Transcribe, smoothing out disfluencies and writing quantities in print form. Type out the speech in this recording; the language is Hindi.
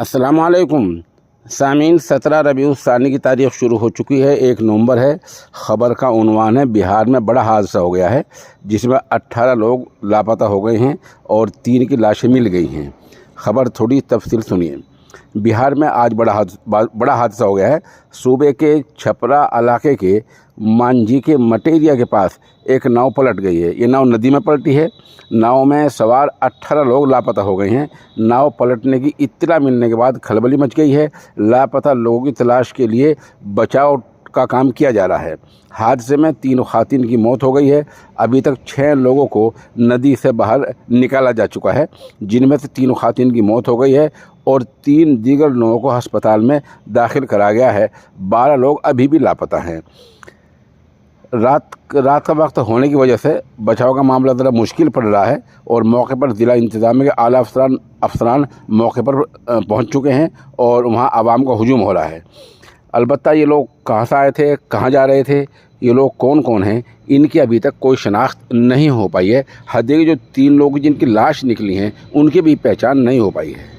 अस्सलामुअलैकुम सामीन। 17 रबीउल सानी की तारीख़ शुरू हो चुकी है। 1 नवंबर है। ख़बर का उन्वान है बिहार में बड़ा हादसा हो गया है जिसमें 18 लोग लापता हो गए हैं और 3 की लाशें मिल गई हैं। ख़बर थोड़ी तफसील सुनिए। बिहार में आज बड़ा हादसा हो गया है। सूबे के छपरा इलाके के मांझी के मटेरिया के पास एक नाव पलट गई है। ये नाव नदी में पलटी है। नाव में सवार 18 लोग लापता हो गए हैं। नाव पलटने की इत्तला मिलने के बाद खलबली मच गई है। लापता लोगों की तलाश के लिए बचाव का काम किया जा रहा है। हादसे में 3 ख़वातीन की मौत हो गई है। अभी तक 6 लोगों को नदी से बाहर निकाला जा चुका है, जिनमें से 3 ख़वातीन की मौत हो गई है और 3 दीगर लोगों को अस्पताल में दाखिल करा गया है। 12 लोग अभी भी लापता हैं। रात का वक्त होने की वजह से बचाव का मामला ज़रा मुश्किल पड़ रहा है और मौके पर ज़िला इंतज़ामिया के आला अफसरान मौके पर पहुंच चुके हैं और वहां आवाम का हुजूम हो रहा है। अलबत्ता ये लोग कहां से आए थे, कहां जा रहे थे, ये लोग कौन कौन हैं, इनकी अभी तक कोई शनाख्त नहीं हो पाई है। हद है कि जो 3 लोग जिनकी लाश निकली हैं उनकी भी पहचान नहीं हो पाई है।